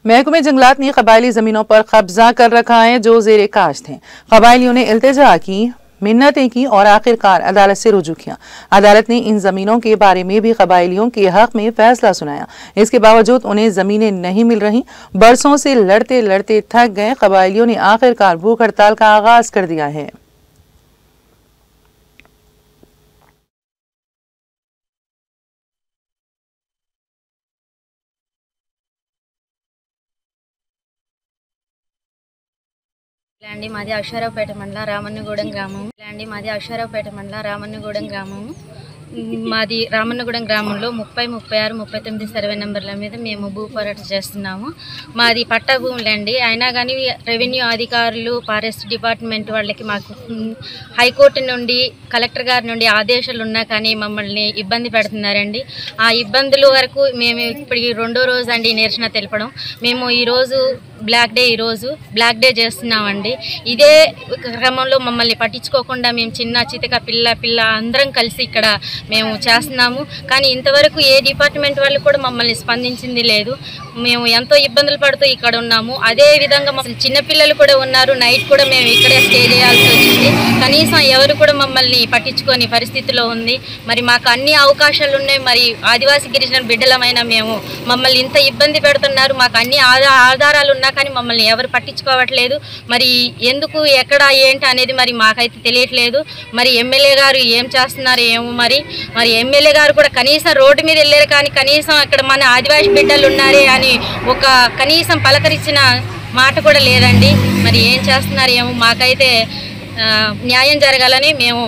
महकमे जंगलात ने कबायली जमीनों पर कब्जा कर रखा है जो जेर काश्त हैं। कबायलियों ने इल्तिजा की, मिन्नतें की और आखिरकार अदालत से रुजू किया। अदालत ने इन जमीनों के बारे में भी कबायलियों के हक में फैसला सुनाया। इसके बावजूद उन्हें जमीनें नहीं मिल रही। बरसों से लड़ते लड़ते थक गए कबायलियों ने आखिरकार भूख हड़ताल का आगाज कर दिया है। మాది అక్షరావుపేట మండలం రామన్నగూడెం గ్రామం మాది రామన్నగూడెం గ్రామంలో 30, 36, 39 సర్వే నెంబర్ల మీద మేము భూ పోరాటం చేస్తున్నాము. మాది పట్టా భూములండి. అయినా కానీ రెవెన్యూ అధికారులు, ఫారెస్ట్ డిపార్ట్మెంట్ వాళ్ళకి మాకు హైకోర్టు నుండి, కలెక్టర్ గారి నుండి ఆదేశాలు ఉన్నా కానీ మమ్మల్ని ఇబ్బంది పెడుతున్నారండి. ఆ ఇబ్బందుల వరకు మేము ఇప్పుడు రెండో రోజు అండి నిరసన తెలపడం. మేము ఈరోజు బ్లాక్ డే చేస్తున్నామండి. ఇదే క్రమంలో మమ్మల్ని పట్టించుకోకుండా మేము చిన్న చితక పిల్ల అందరం కలిసి ఇక్కడ మేము చేస్తున్నాము. కానీ ఇంతవరకు ఏ డిపార్ట్మెంట్ వాళ్ళు కూడా మమ్మల్ని స్పందించింది లేదు. మేము ఎంతో ఇబ్బందులు పడుతూ ఇక్కడ ఉన్నాము. అదే విధంగా చిన్నపిల్లలు కూడా ఉన్నారు. నైట్ కూడా మేము ఇక్కడే స్టే చేయాల్సి వచ్చింది. కనీసం ఎవరు కూడా మమ్మల్ని పట్టించుకోని పరిస్థితిలో ఉంది. మరి మాకు అన్ని అవకాశాలు ఉన్నాయి. మరి ఆదివాసీ గిరిజన బిడ్డలమైన మమ్మల్ని ఇంత ఇబ్బంది పెడుతున్నారు. మాకు అన్ని ఆధారాలు ఉన్నా కానీ మమ్మల్ని ఎవరు పట్టించుకోవట్లేదు. మరి ఎందుకు, ఎక్కడ, ఏంటి అనేది మరి మాకైతే తెలియట్లేదు. మరి ఎమ్మెల్యే గారు ఏం చేస్తున్నారు ఏమో. మరి ఎమ్మెల్యే గారు కూడా కనీసం రోడ్డు మీద వెళ్ళారు కానీ కనీసం అక్కడ మన ఆదివాసీ బిడ్డలు ఉన్నారే అని ఒక కనీసం పలకరించిన మాట కూడా లేదండి. మరి ఏం చేస్తున్నారు ఏమో. మాకైతే న్యాయం జరగాలని మేము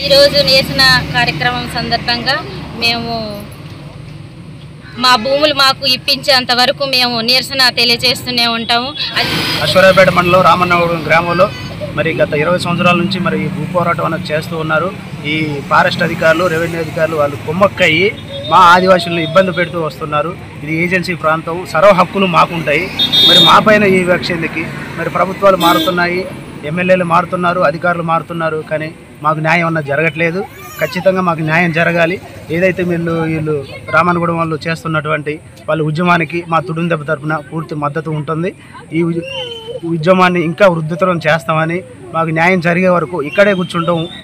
ఈరోజు నిరసన కార్యక్రమం సందర్భంగా మేము మా భూములు మాకు ఇప్పించేంత వరకు మేము నిరసన తెలియజేస్తూనే ఉంటాము. అశ్వరావుపేట మండలం రామన్నగూడెం గ్రామంలో మరి గత 20 సంవత్సరాల నుంచి మరి భూ పోరాటం అనేది చేస్తూ ఉన్నారు. ఈ ఫారెస్ట్ అధికారులు, రెవెన్యూ అధికారులు వాళ్ళు కుమ్మక్కయ్యి మా ఆదివాసులను ఇబ్బంది పెడుతూ వస్తున్నారు. ఇది ఏజెన్సీ ప్రాంతం, సర్వ హక్కులు మాకుంటాయి. మరి మా పైన ఈ వివక్షకి మరి ప్రభుత్వాలు మారుతున్నాయి, ఎమ్మెల్యేలు మారుతున్నారు, అధికారులు మారుతున్నారు. కానీ మాకు న్యాయం అన్నది జరగట్లేదు. ఖచ్చితంగా మాకు న్యాయం జరగాలి. ఏదైతే వీళ్ళు రామన్నగూడెం వాళ్ళు చేస్తున్నటువంటి వాళ్ళ ఉద్యమానికి మా తుడుందెబ్బ తరపున పూర్తి మద్దతు ఉంటుంది. ఈ ఉద్యమాన్ని ఇంకా వృద్ధితరం చేస్తామని, మాకు న్యాయం జరిగే వరకు ఇక్కడే కూర్చుంటాం.